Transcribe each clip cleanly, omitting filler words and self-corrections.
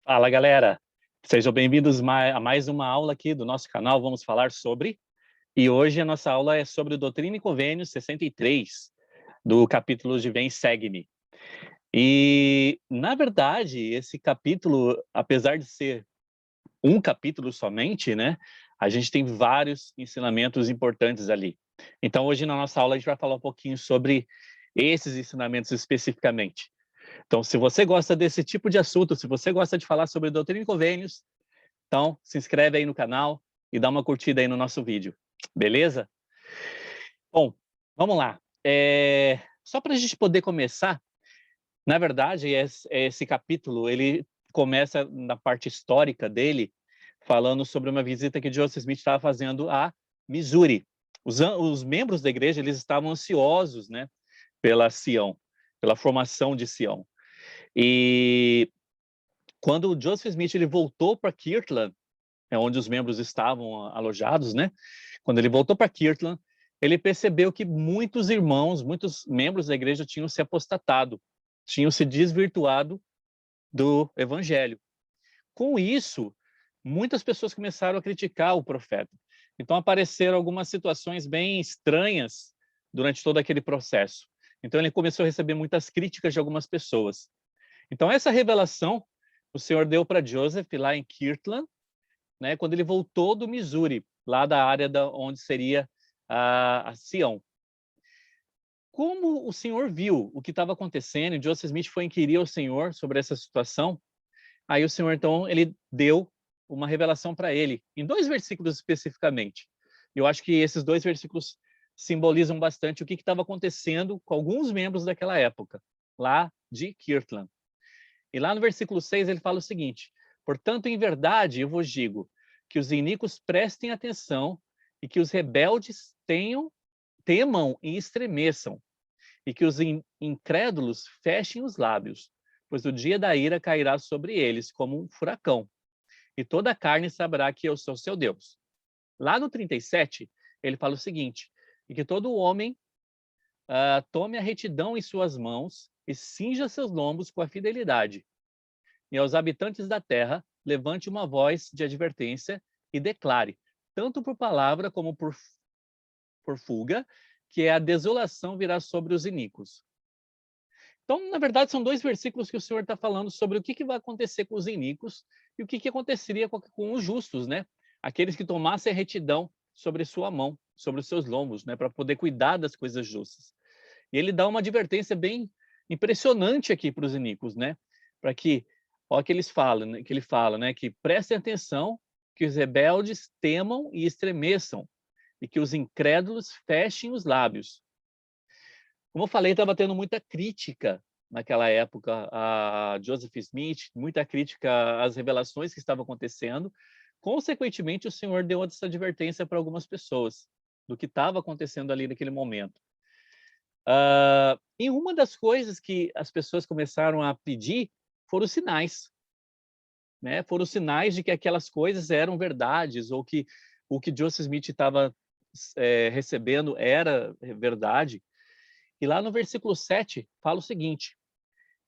Fala, galera! Sejam bem-vindos a mais uma aula aqui do nosso canal. Vamos falar sobre... E hoje a nossa aula é sobre Doutrina e Convênios 63, do capítulo de Vem Segue-me. E, na verdade, esse capítulo, apesar de ser um capítulo somente, né, a gente tem vários ensinamentos importantes ali. Então, hoje na nossa aula a gente vai falar um pouquinho sobre esses ensinamentos especificamente. Então, se você gosta desse tipo de assunto, se você gosta de falar sobre doutrina e convênios, então se inscreve aí no canal e dá uma curtida aí no nosso vídeo, beleza? Bom, vamos lá. Só para a gente poder começar, na verdade, esse capítulo, ele começa na parte histórica dele, falando sobre uma visita que Joseph Smith estava fazendo a Missouri. Os membros da igreja, eles estavam ansiosos, né, pela Sião, pela formação de Sião. E quando o Joseph Smith ele voltou para Kirtland, onde os membros estavam alojados, né? Quando ele voltou para Kirtland, ele percebeu que muitos irmãos, muitos membros da igreja tinham se apostatado, tinham se desvirtuado do evangelho. Com isso, muitas pessoas começaram a criticar o profeta. Então apareceram algumas situações bem estranhas durante todo aquele processo. Então ele começou a receber muitas críticas de algumas pessoas. Então essa revelação o Senhor deu para Joseph lá em Kirtland, né, quando ele voltou do Missouri, lá da área onde seria a Sião. Como o Senhor viu o que estava acontecendo, e Joseph Smith foi inquirir ao Senhor sobre essa situação, aí o Senhor, então, ele deu uma revelação para ele, em 2 versículos especificamente. Eu acho que esses 2 versículos simbolizam bastante o que estava acontecendo com alguns membros daquela época, lá de Kirtland. E lá no versículo 6 ele fala o seguinte: portanto, em verdade, eu vos digo, que os iníquos prestem atenção e que os rebeldes temam e estremeçam, e que os incrédulos fechem os lábios, pois o dia da ira cairá sobre eles como um furacão, e toda a carne saberá que eu sou seu Deus. Lá no 37, ele fala o seguinte: e que todo homem tome a retidão em suas mãos e cinja seus lombos com a fidelidade. E aos habitantes da terra, levante uma voz de advertência e declare, tanto por palavra como por fuga, que a desolação virá sobre os iníquos. Então, na verdade, são 2 versículos que o Senhor está falando sobre o que vai acontecer com os iníquos e o que aconteceria com os justos, né? Aqueles que tomassem a retidão sobre sua mão, sobre os seus lombos, né? Para poder cuidar das coisas justas. E ele dá uma advertência bem impressionante aqui para os iníquos, né? Para que, ó, que eles falam, né? Que ele fala, né? Que prestem atenção, que os rebeldes temam e estremeçam, e que os incrédulos fechem os lábios. Como eu falei, estava tendo muita crítica naquela época a Joseph Smith, muita crítica às revelações que estavam acontecendo. Consequentemente, o Senhor deu essa advertência para algumas pessoas do que estava acontecendo ali naquele momento. E uma das coisas que as pessoas começaram a pedir foram os sinais, né? Foram os sinais de que aquelas coisas eram verdades, ou que o que Joseph Smith estava recebendo era verdade. E lá no versículo 7 fala o seguinte: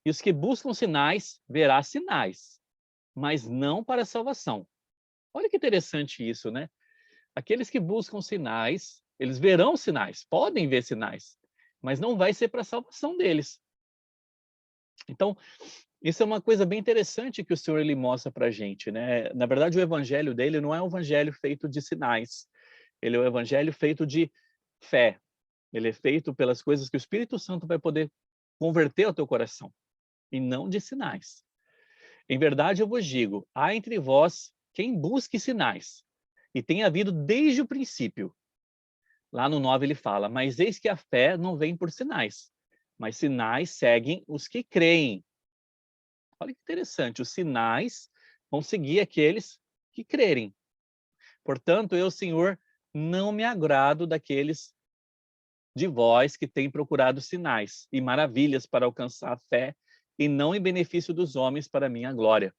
e os que buscam sinais, verá sinais, mas não para a salvação. Olha que interessante isso, né? Aqueles que buscam sinais, eles verão sinais, podem ver sinais, mas não vai ser para a salvação deles. Então, isso é uma coisa bem interessante que o Senhor ele mostra para a gente, né? Na verdade, o evangelho dele não é um evangelho feito de sinais, ele é um evangelho feito de fé. Ele é feito pelas coisas que o Espírito Santo vai poder converter ao teu coração, e não de sinais. Em verdade, eu vos digo, há entre vós quem busque sinais, e tem havido desde o princípio. Lá no 9 ele fala, mas eis que a fé não vem por sinais, mas sinais seguem os que creem. Olha que interessante, os sinais vão seguir aqueles que crerem. Portanto, eu, Senhor, não me agrado daqueles de vós que têm procurado sinais e maravilhas para alcançar a fé, e não em benefício dos homens para minha glória.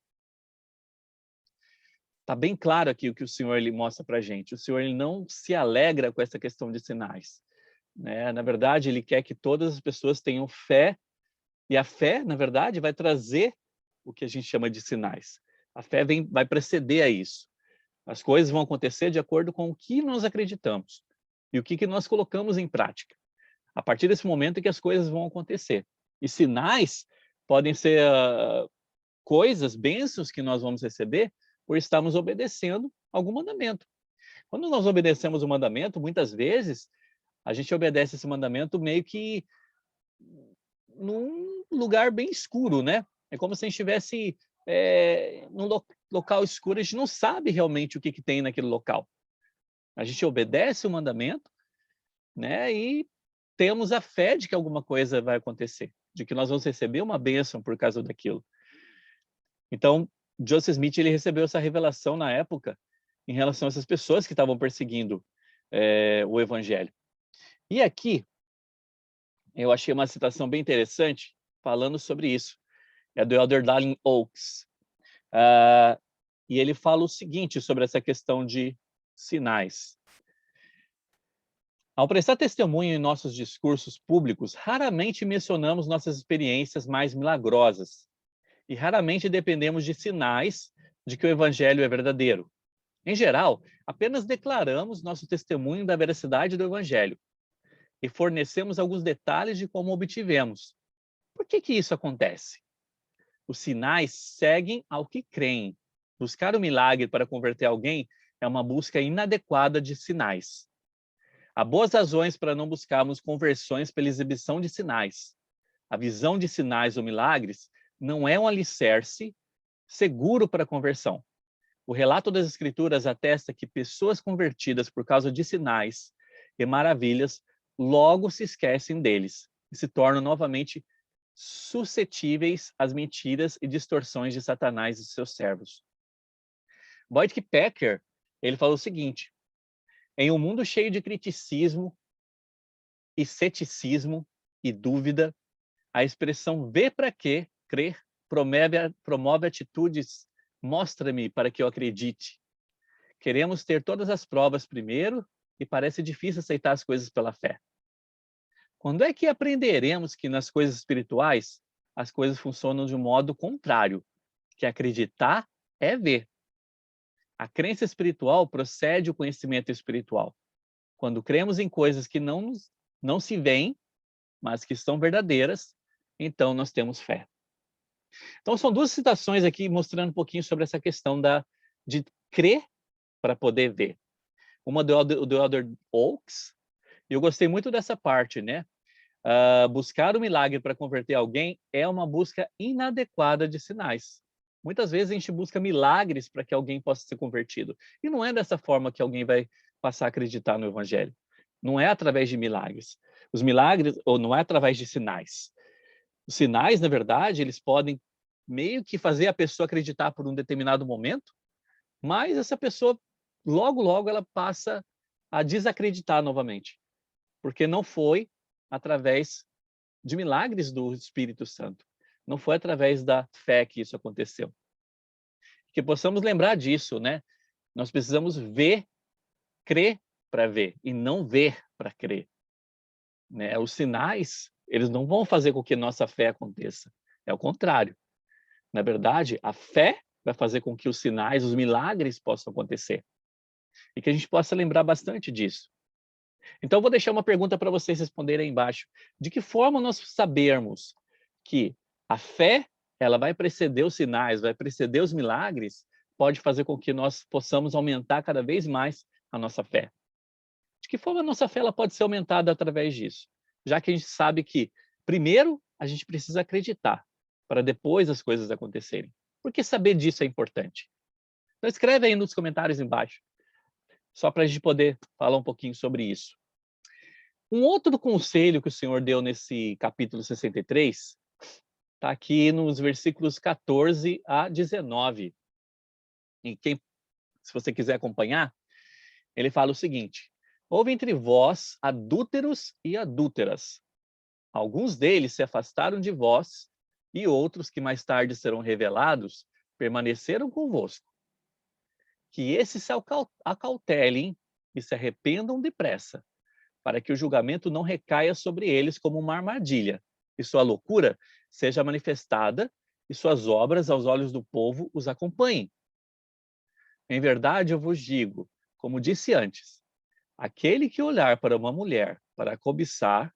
Está bem claro aqui o que o Senhor ele mostra para a gente. O Senhor ele não se alegra com essa questão de sinais, né? Na verdade, ele quer que todas as pessoas tenham fé, e a fé, na verdade, vai trazer o que a gente chama de sinais. A fé vai preceder a isso. As coisas vão acontecer de acordo com o que nós acreditamos e o que nós colocamos em prática. A partir desse momento é que as coisas vão acontecer. E sinais podem ser coisas, bênçãos que nós vamos receber por estarmos obedecendo algum mandamento. Quando nós obedecemos o mandamento, muitas vezes, a gente obedece esse mandamento meio que num lugar bem escuro, né? É como se a gente estivesse num local escuro, a gente não sabe realmente o que tem naquele local. A gente obedece o mandamento, né? E temos a fé de que alguma coisa vai acontecer, de que nós vamos receber uma bênção por causa daquilo. Então, Joseph Smith ele recebeu essa revelação na época em relação a essas pessoas que estavam perseguindo o evangelho. E aqui, eu achei uma citação bem interessante falando sobre isso. É do Elder Darlin Oaks. E ele fala o seguinte sobre essa questão de sinais. Ao prestar testemunho em nossos discursos públicos, raramente mencionamos nossas experiências mais milagrosas e raramente dependemos de sinais de que o evangelho é verdadeiro. Em geral, apenas declaramos nosso testemunho da veracidade do evangelho e fornecemos alguns detalhes de como obtivemos. Por que isso acontece? Os sinais seguem ao que creem. Buscar o milagre para converter alguém é uma busca inadequada de sinais. Há boas razões para não buscarmos conversões pela exibição de sinais. A visão de sinais ou milagres não é um alicerce seguro para a conversão. O relato das Escrituras atesta que pessoas convertidas por causa de sinais e maravilhas logo se esquecem deles e se tornam novamente suscetíveis às mentiras e distorções de Satanás e seus servos. Boyd K. Packer, ele falou o seguinte: em um mundo cheio de criticismo e ceticismo e dúvida, a expressão "vê para quê, crer" promove atitudes "mostra-me para que eu acredite". Queremos ter todas as provas primeiro e parece difícil aceitar as coisas pela fé. Quando é que aprenderemos que nas coisas espirituais as coisas funcionam de um modo contrário, que acreditar é ver? A crença espiritual procede do conhecimento espiritual. Quando cremos em coisas que não se veem, mas que são verdadeiras, então nós temos fé. Então são duas citações aqui mostrando um pouquinho sobre essa questão de crer para poder ver. Uma do Elder Oaks, e eu gostei muito dessa parte, né? Buscar o milagre para converter alguém é uma busca inadequada de sinais. Muitas vezes a gente busca milagres para que alguém possa ser convertido. E não é dessa forma que alguém vai passar a acreditar no evangelho. Não é através de milagres. Os milagres, ou não é através de sinais. Os sinais, na verdade, eles podem meio que fazer a pessoa acreditar por um determinado momento, mas essa pessoa, logo, logo, ela passa a desacreditar novamente. Porque não foi através de milagres do Espírito Santo. Não foi através da fé que isso aconteceu. Que possamos lembrar disso, né? Nós precisamos crer para ver, e não ver para crer. Né? Os sinais, eles não vão fazer com que nossa fé aconteça. É o contrário. Na verdade, a fé vai fazer com que os sinais, os milagres possam acontecer. E que a gente possa lembrar bastante disso. Então, eu vou deixar uma pergunta para vocês responderem aí embaixo. De que forma nós sabermos que a fé, ela vai preceder os sinais, vai preceder os milagres, pode fazer com que nós possamos aumentar cada vez mais a nossa fé? De que forma a nossa fé ela pode ser aumentada através disso? Já que a gente sabe que, primeiro, a gente precisa acreditar, para depois as coisas acontecerem. Por que saber disso é importante? Então, escreve aí nos comentários embaixo, só para a gente poder falar um pouquinho sobre isso. Um outro conselho que o Senhor deu nesse capítulo 63 está aqui nos versículos 14 a 19. E se você quiser acompanhar, ele fala o seguinte: houve entre vós adúlteros e adúlteras. Alguns deles se afastaram de vós, e outros, que mais tarde serão revelados, permaneceram convosco. Que esses se acautelem e se arrependam depressa, para que o julgamento não recaia sobre eles como uma armadilha, e sua loucura seja manifestada e suas obras aos olhos do povo os acompanhem. Em verdade, eu vos digo, como disse antes, aquele que olhar para uma mulher para cobiçar,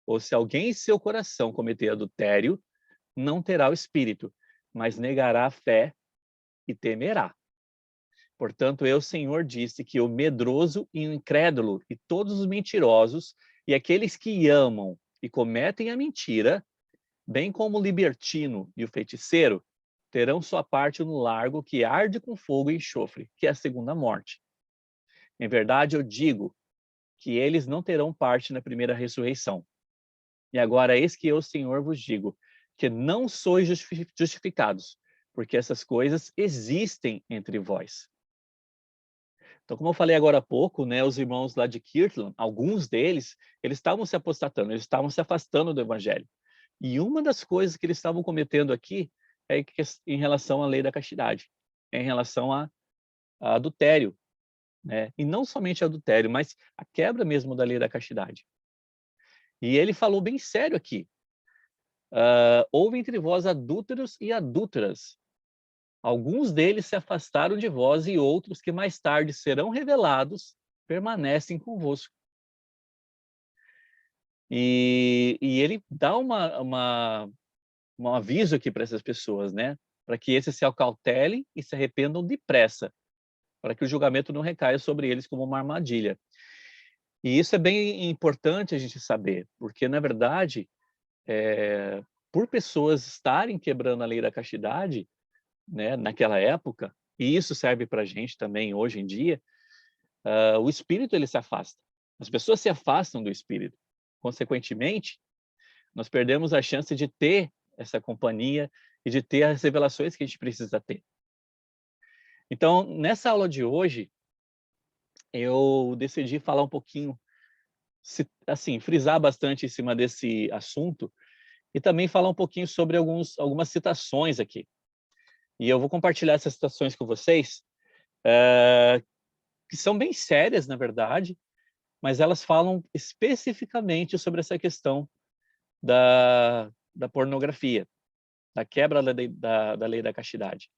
ou se alguém em seu coração cometer adultério, não terá o espírito, mas negará a fé e temerá. Portanto, eu, Senhor, disse que o medroso e o incrédulo e todos os mentirosos e aqueles que amam e cometem a mentira, bem como o libertino e o feiticeiro, terão sua parte no largo que arde com fogo e enxofre, que é a segunda morte. Em verdade, eu digo que eles não terão parte na primeira ressurreição. E agora, eis que eu, Senhor, vos digo, que não sois justificados, porque essas coisas existem entre vós. Então, como eu falei agora há pouco, né, os irmãos lá de Kirtland, alguns deles, eles estavam se apostatando, eles estavam se afastando do evangelho. E uma das coisas que eles estavam cometendo aqui é em relação à lei da castidade, em relação a adultério, né? E não somente adultério, mas a quebra mesmo da lei da castidade. E ele falou bem sério aqui. Houve entre vós adúlteros e adúlteras. Alguns deles se afastaram de vós e outros que mais tarde serão revelados permanecem convosco. E ele dá um aviso aqui para essas pessoas, né? Para que esses se acautelem e se arrependam depressa, para que o julgamento não recaia sobre eles como uma armadilha. E isso é bem importante a gente saber, porque, na verdade, por pessoas estarem quebrando a lei da castidade, né, naquela época, e isso serve para a gente também hoje em dia, o espírito ele se afasta. As pessoas se afastam do espírito. Consequentemente, nós perdemos a chance de ter essa companhia e de ter as revelações que a gente precisa ter. Então, nessa aula de hoje, eu decidi falar um pouquinho, assim, frisar bastante em cima desse assunto e também falar um pouquinho sobre algumas citações aqui. E eu vou compartilhar essas citações com vocês, que são bem sérias, na verdade, mas elas falam especificamente sobre essa questão da pornografia, da quebra da lei da castidade.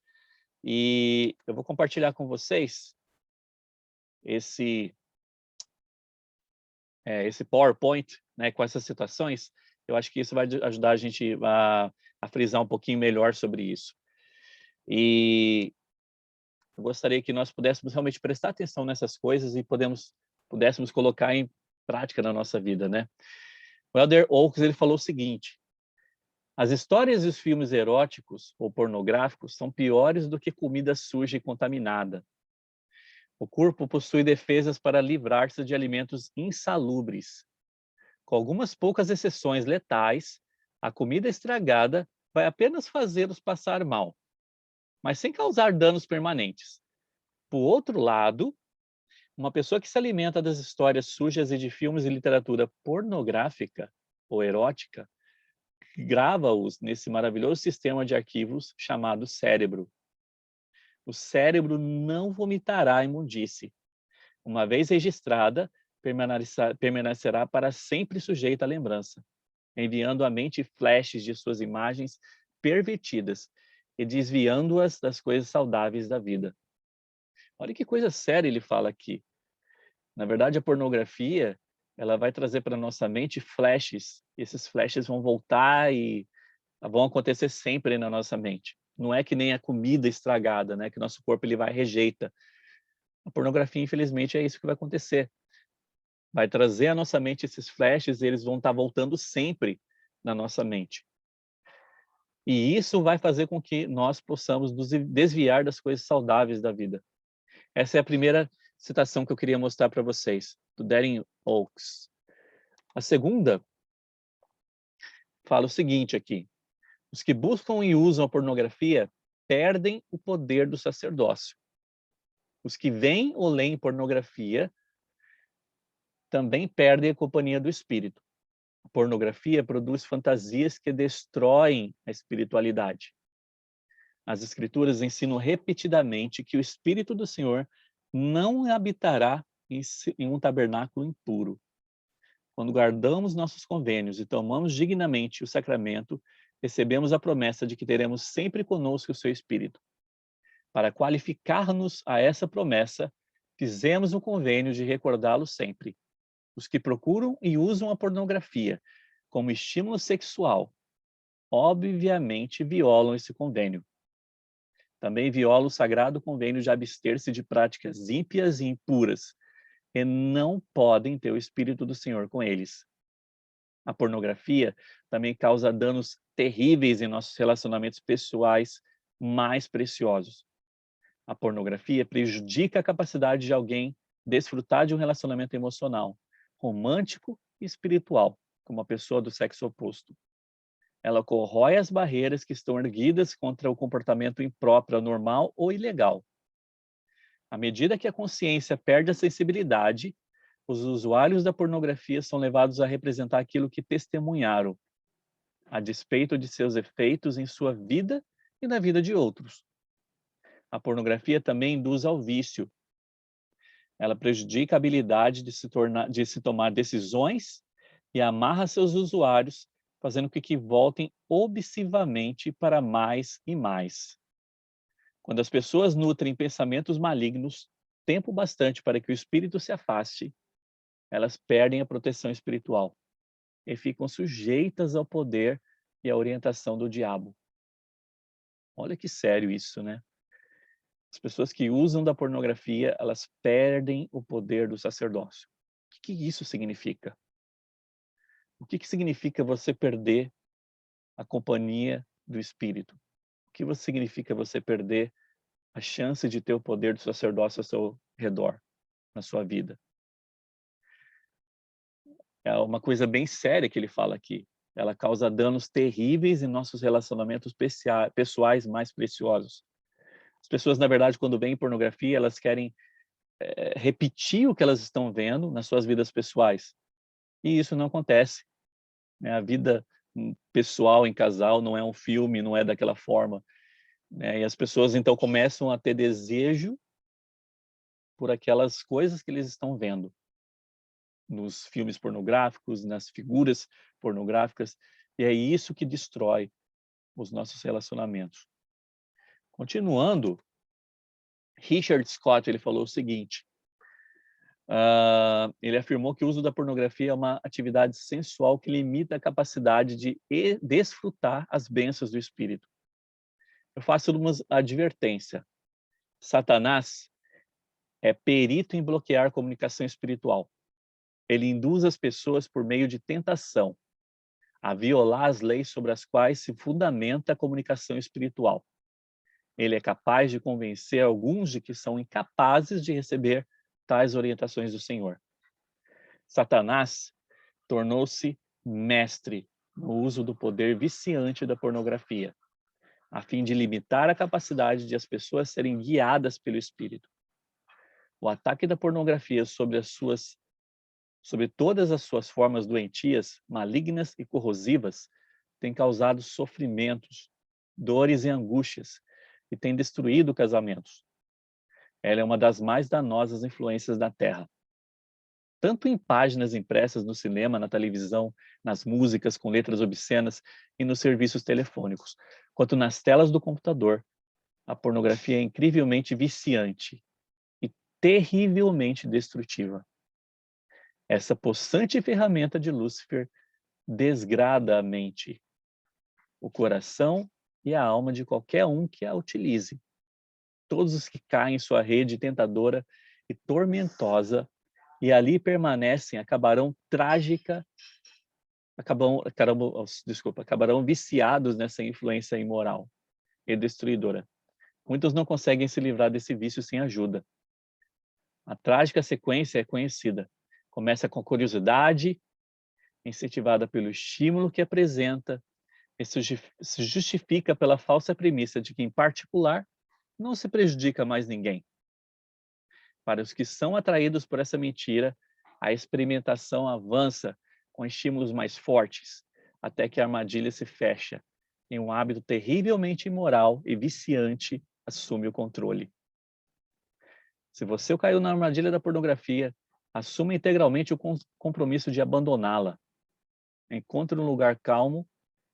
E eu vou compartilhar com vocês esse PowerPoint, né, com essas citações. Eu acho que isso vai ajudar a gente a frisar um pouquinho melhor sobre isso. E eu gostaria que nós pudéssemos realmente prestar atenção nessas coisas e pudéssemos colocar em prática na nossa vida, né? O Elder Oaks, ele falou o seguinte: as histórias e os filmes eróticos ou pornográficos são piores do que comida suja e contaminada. O corpo possui defesas para livrar-se de alimentos insalubres. Com algumas poucas exceções letais, a comida estragada vai apenas fazê-los passar mal, mas sem causar danos permanentes. Por outro lado, uma pessoa que se alimenta das histórias sujas e de filmes e literatura pornográfica ou erótica, grava-os nesse maravilhoso sistema de arquivos chamado cérebro. O cérebro não vomitará a imundície. Uma vez registrada, permanecerá para sempre sujeita à lembrança, enviando à mente flashes de suas imagens pervertidas e desviando-as das coisas saudáveis da vida. Olha que coisa séria ele fala aqui. Na verdade, a pornografia, ela vai trazer para nossa mente flashes. Esses flashes vão voltar e vão acontecer sempre na nossa mente. Não é que nem a comida estragada, né? Que nosso corpo ele vai rejeita. A pornografia, infelizmente, é isso que vai acontecer. Vai trazer à nossa mente esses flashes e eles vão estar voltando sempre na nossa mente. E isso vai fazer com que nós possamos nos desviar das coisas saudáveis da vida. Essa é a primeira citação que eu queria mostrar para vocês, do Darren Oaks. A segunda fala o seguinte aqui: os que buscam e usam a pornografia perdem o poder do sacerdócio. Os que veem ou leem pornografia também perdem a companhia do espírito. A pornografia produz fantasias que destroem a espiritualidade. As escrituras ensinam repetidamente que o Espírito do Senhor não habitará em um tabernáculo impuro. Quando guardamos nossos convênios e tomamos dignamente o sacramento, recebemos a promessa de que teremos sempre conosco o seu Espírito. Para qualificar-nos a essa promessa, fizemos um convênio de recordá-lo sempre. Os que procuram e usam a pornografia como estímulo sexual, obviamente violam esse convênio. Também viola o sagrado convênio de abster-se de práticas ímpias e impuras, e não podem ter o Espírito do Senhor com eles. A pornografia também causa danos terríveis em nossos relacionamentos pessoais mais preciosos. A pornografia prejudica a capacidade de alguém desfrutar de um relacionamento emocional, romântico e espiritual, com uma pessoa do sexo oposto. Ela corrói as barreiras que estão erguidas contra o comportamento impróprio, anormal ou ilegal. À medida que a consciência perde a sensibilidade, os usuários da pornografia são levados a representar aquilo que testemunharam, a despeito de seus efeitos em sua vida e na vida de outros. A pornografia também induz ao vício. Ela prejudica a habilidade de se tomar decisões e amarra seus usuários, fazendo com que voltem obsessivamente para mais e mais. Quando as pessoas nutrem pensamentos malignos, tempo bastante para que o espírito se afaste, elas perdem a proteção espiritual e ficam sujeitas ao poder e à orientação do diabo. Olha que sério isso, né? As pessoas que usam da pornografia, elas perdem o poder do sacerdócio. O que isso significa? O que significa você perder a companhia do Espírito? O que significa você perder a chance de ter o poder do sacerdócio ao seu redor, na sua vida? É uma coisa bem séria que ele fala aqui. Ela causa danos terríveis em nossos relacionamentos pessoais mais preciosos. As pessoas, na verdade, quando veem pornografia, elas querem repetir o que elas estão vendo nas suas vidas pessoais. E isso não acontece, né? A vida pessoal em casal não é um filme, não é daquela forma, né? E as pessoas, então, começam a ter desejo por aquelas coisas que eles estão vendo nos filmes pornográficos, nas figuras pornográficas, e é isso que destrói os nossos relacionamentos. Continuando, Richard Scott ele falou o seguinte, ele afirmou que o uso da pornografia é uma atividade sensual que limita a capacidade de desfrutar as bênçãos do Espírito. Eu faço uma advertência. Satanás é perito em bloquear a comunicação espiritual. Ele induz as pessoas por meio de tentação a violar as leis sobre as quais se fundamenta a comunicação espiritual. Ele é capaz de convencer alguns de que são incapazes de receber tais orientações do Senhor. Satanás tornou-se mestre no uso do poder viciante da pornografia, a fim de limitar a capacidade de as pessoas serem guiadas pelo Espírito. O ataque da pornografia sobre todas as suas formas doentias, malignas e corrosivas, tem causado sofrimentos, dores e angústias, e tem destruído casamentos. Ela é uma das mais danosas influências da Terra. Tanto em páginas impressas no cinema, na televisão, nas músicas com letras obscenas e nos serviços telefônicos, quanto nas telas do computador, a pornografia é incrivelmente viciante e terrivelmente destrutiva. Essa possante ferramenta de Lúcifer desgrada a mente, o coração e a alma de qualquer um que a utilize. Todos os que caem em sua rede tentadora e tormentosa e ali permanecem acabarão viciados nessa influência imoral e destruidora. Muitos não conseguem se livrar desse vício sem ajuda. A trágica sequência é conhecida. Começa com a curiosidade, incentivada pelo estímulo que apresenta, e se justifica pela falsa premissa de que, em particular, não se prejudica mais ninguém. Para os que são atraídos por essa mentira, a experimentação avança com estímulos mais fortes, até que a armadilha se fecha e um hábito terrivelmente imoral e viciante assume o controle. Se você caiu na armadilha da pornografia, assuma integralmente o compromisso de abandoná-la. Encontre um lugar calmo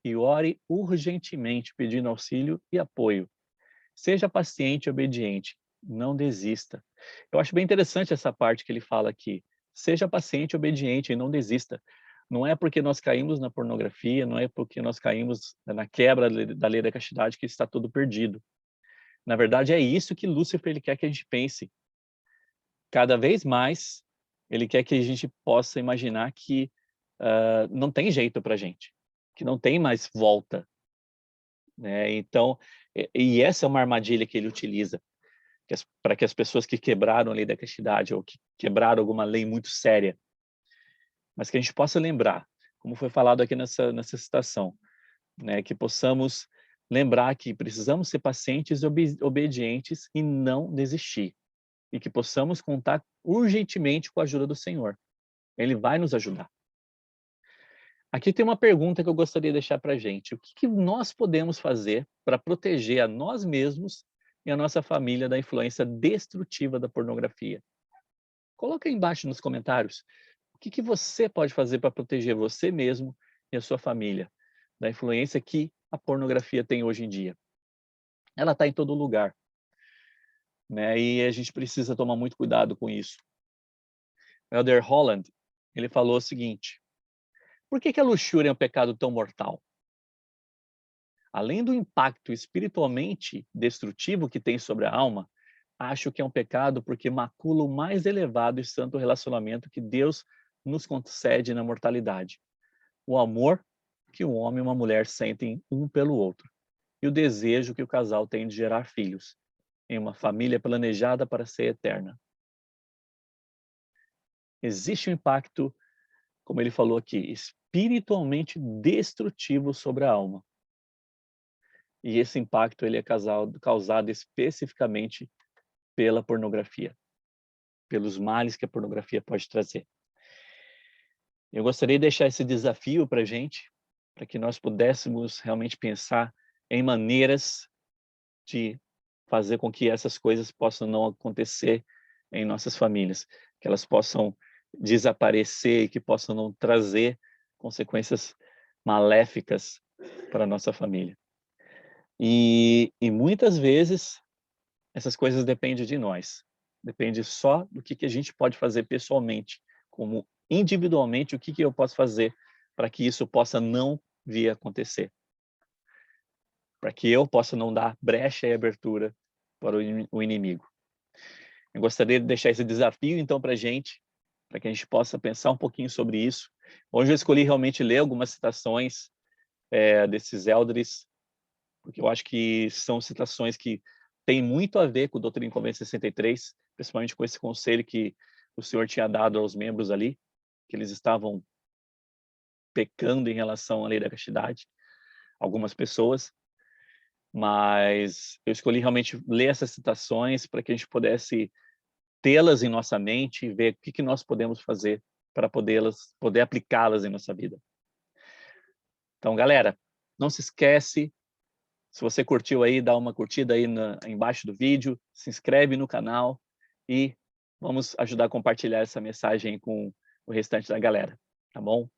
e ore urgentemente pedindo auxílio e apoio. Seja paciente e obediente, não desista. Eu acho bem interessante essa parte que ele fala aqui. Seja paciente e obediente e não desista. Não é porque nós caímos na pornografia, não é porque nós caímos na quebra da lei da castidade que está tudo perdido. Na verdade, é isso que Lúcifer ele quer que a gente pense. Cada vez mais, ele quer que a gente possa imaginar que não tem jeito para a gente, que não tem mais volta, né? Então, e essa é uma armadilha que ele utiliza para que as pessoas que quebraram a lei da castidade ou que quebraram alguma lei muito séria, mas que a gente possa lembrar, como foi falado aqui nessa citação, né? Que possamos lembrar que precisamos ser pacientes e obedientes e não desistir, e que possamos contar urgentemente com a ajuda do Senhor. Ele vai nos ajudar. Aqui tem uma pergunta que eu gostaria de deixar para a gente. O que nós podemos fazer para proteger a nós mesmos e a nossa família da influência destrutiva da pornografia? Coloca aí embaixo nos comentários. O que você pode fazer para proteger você mesmo e a sua família da influência que a pornografia tem hoje em dia? Ela está em todo lugar, né? E a gente precisa tomar muito cuidado com isso. Elder Holland, ele falou o seguinte: por que a luxúria é um pecado tão mortal? Além do impacto espiritualmente destrutivo que tem sobre a alma, acho que é um pecado porque macula o mais elevado e santo relacionamento que Deus nos concede na mortalidade. O amor que um homem e uma mulher sentem um pelo outro e o desejo que o casal tem de gerar filhos em uma família planejada para ser eterna. Existe um impacto, como ele falou aqui, espiritualmente destrutivo sobre a alma. E esse impacto ele é causado especificamente pela pornografia, pelos males que a pornografia pode trazer. Eu gostaria de deixar esse desafio para a gente, para que nós pudéssemos realmente pensar em maneiras de fazer com que essas coisas possam não acontecer em nossas famílias, que elas possam desaparecer e que possam não trazer consequências maléficas para a nossa família. E muitas vezes essas coisas dependem de nós. Depende só do que a gente pode fazer pessoalmente, como individualmente, o que eu posso fazer para que isso possa não vir a acontecer. Para que eu possa não dar brecha e abertura para o inimigo. Eu gostaria de deixar esse desafio, então, para a gente, para que a gente possa pensar um pouquinho sobre isso. Hoje eu escolhi realmente ler algumas citações desses elders, porque eu acho que são citações que têm muito a ver com o Doutrina e Convênio 63, principalmente com esse conselho que o Senhor tinha dado aos membros ali, que eles estavam pecando em relação à lei da castidade, algumas pessoas, mas eu escolhi realmente ler essas citações para que a gente pudesse tê-las em nossa mente e ver o que nós podemos fazer para poder aplicá-las em nossa vida. Então, galera, não se esquece, se você curtiu aí, dá uma curtida aí embaixo do vídeo, se inscreve no canal e vamos ajudar a compartilhar essa mensagem com o restante da galera, tá bom?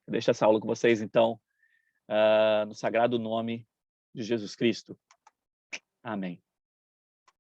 Eu deixo essa aula com vocês, então, no sagrado nome de Jesus Cristo. Amém.